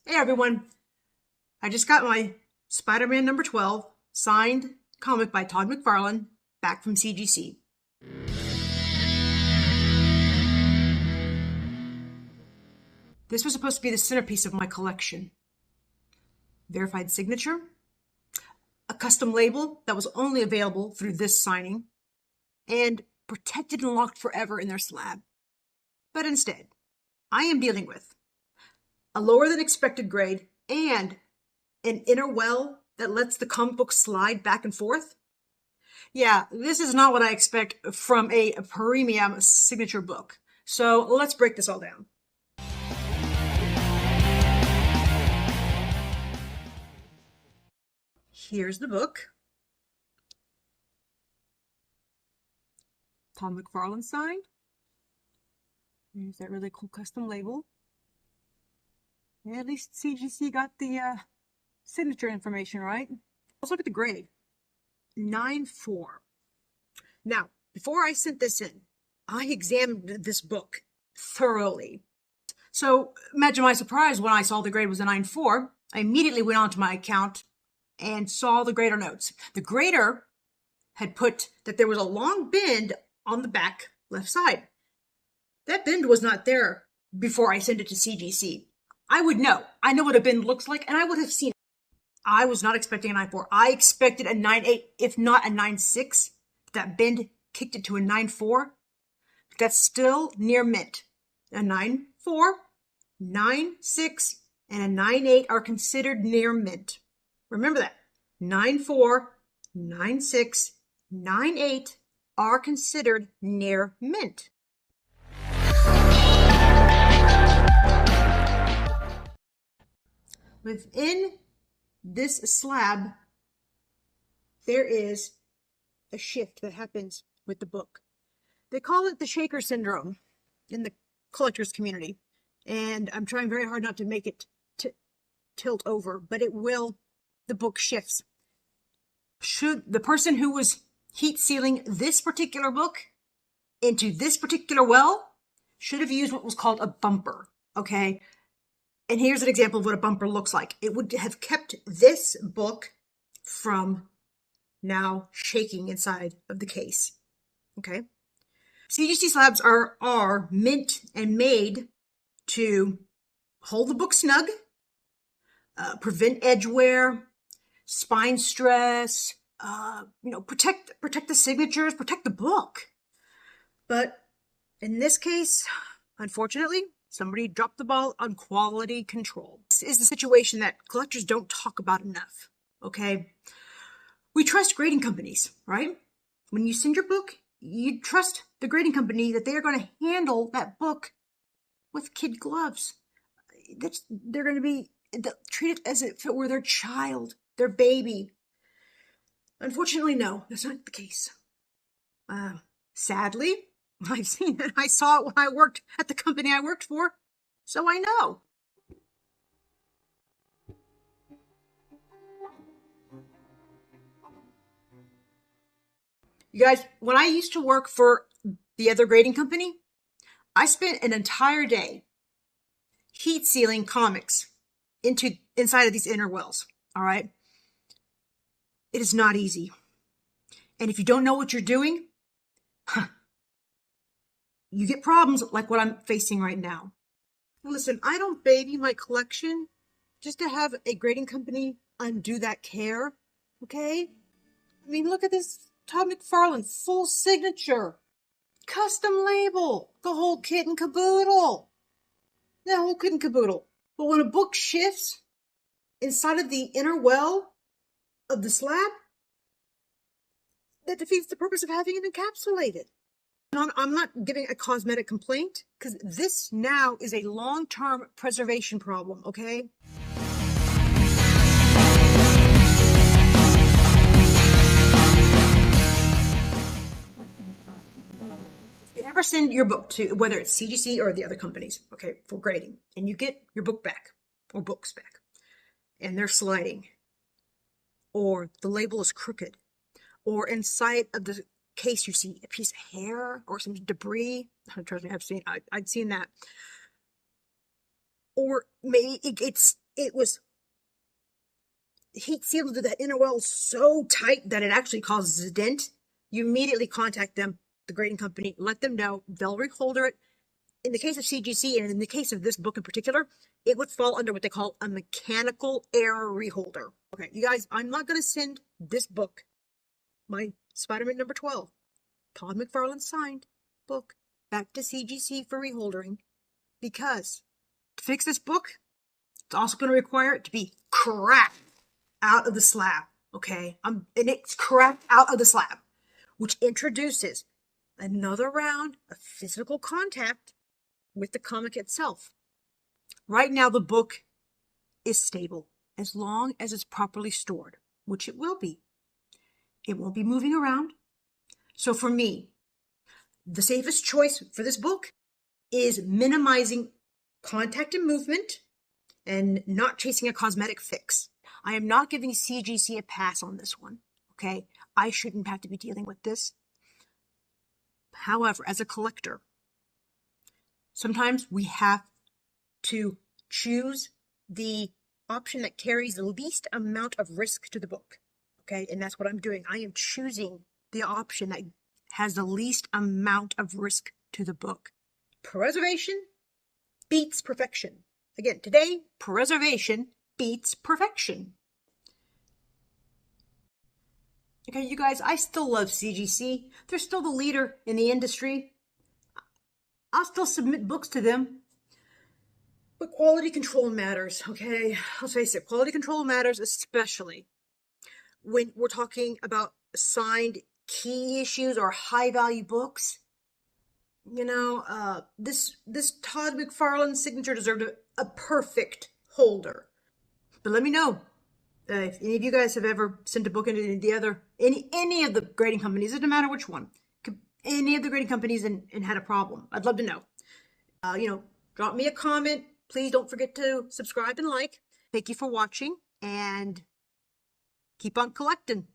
Hey everyone, I just got my Spider-Man number 12 signed comic by Todd McFarlane back from CGC. This was supposed to be the centerpiece of my collection. Verified signature, a custom label that was only available through this signing, and protected and locked forever in their slab. But instead, I am dealing with a lower than expected grade and an inner well that lets the comic book slide back and forth. Yeah, this is not what I expect from a premium signature book. So let's break this all down. Here's the book. Todd McFarlane signed. There's that really cool custom label. Yeah, at least CGC got the signature information right. Let's look at the grade. 9.4. Now, before I sent this in, I examined this book thoroughly. So imagine my surprise when I saw the grade was a 9.4. I immediately went onto my account and saw the grader notes. The grader had put that there was a long bend on the back left side. That bend was not there before I sent it to CGC. I would know. I know what a bend looks like, and I would have seen it. I was not expecting a 9.4. I expected a 9.8, if not a 9.6. That bend kicked it to a 9.4. That's still near mint. A 9.4, 9.6, and a 9.8 are considered near mint. Remember that. 9.4, 9.6, 9.8 are considered near mint. Within this slab, there is a shift that happens with the book. They call it the shaker syndrome in the collector's community. And I'm trying very hard not to make it tilt over, but it will. The book shifts. Should the person who was heat sealing this particular book into this particular well should have used what was called a bumper, okay? And here's an example of what a bumper looks like. It would have kept this book from now shaking inside of the case, okay? CGC slabs are mint and made to hold the book snug, prevent edge wear, spine stress, protect the signatures, protect the book. But in this case, unfortunately, somebody dropped the ball on quality control. This is the situation that collectors don't talk about enough, okay? We trust grading companies, right? When you send your book, you trust the grading company that they are going to handle that book with kid gloves. They're going to be treated as if it were their child, their baby. Unfortunately, no, that's not the case. Sadly, I've seen it. I saw it when I worked at the company I worked for, so I know. You guys, when I used to work for the other grading company, I spent an entire day heat sealing comics inside of these inner wells, all right? It is not easy. And if you don't know what you're doing, you get problems like what I'm facing right now. Listen, I don't baby my collection just to have a grading company undo that care, okay? I mean, look at this Todd McFarlane full signature, custom label, the whole kit and caboodle. The whole kit and caboodle. But when a book shifts inside of the inner well of the slab, that defeats the purpose of having it encapsulated. I'm not giving a cosmetic complaint, because this now is a long-term preservation problem, okay? If you ever send your book to, whether it's CGC or the other companies, okay, for grading, and you get your book back, or books back, and they're sliding, or the label is crooked, or inside of the case you see a piece of hair or some debris. Trust me, I've seen that. Or maybe it was heat sealed to that inner wall so tight that it actually causes a dent, you immediately contact them, the grading company, let them know, they'll reholder it. In the case of CGC, and in the case of this book in particular, it would fall under what they call a mechanical error reholder. Okay, you guys, I'm not going to send this book, my Spider-Man number 12, Todd McFarlane signed book, back to CGC for reholdering, because to fix this book, it's also going to require it to be cracked out of the slab, okay? And it's cracked out of the slab, which introduces another round of physical contact with the comic itself. Right now, the book is stable as long as it's properly stored, which it will be. It won't be moving around. So for me, the safest choice for this book is minimizing contact and movement and not chasing a cosmetic fix. I am not giving CGC a pass on this one, okay? I shouldn't have to be dealing with this. However, as a collector, sometimes we have to choose the option that carries the least amount of risk to the book, okay? And that's what I'm doing. I am choosing the option that has the least amount of risk to the book. Preservation beats perfection. Again, today, preservation beats perfection. Okay, you guys, I still love CGC. They're still the leader in the industry. I'll still submit books to them. But quality control matters, okay? Let's face it, quality control matters, especially when we're talking about signed key issues or high-value books. You know, this Todd McFarlane signature deserved a perfect holder. But let me know if any of you guys have ever sent a book into any of the grading companies. It doesn't matter which one. Any of the grading companies and had a problem. I'd love to know. Drop me a comment. Please don't forget to subscribe and like. Thank you for watching, and keep on collecting.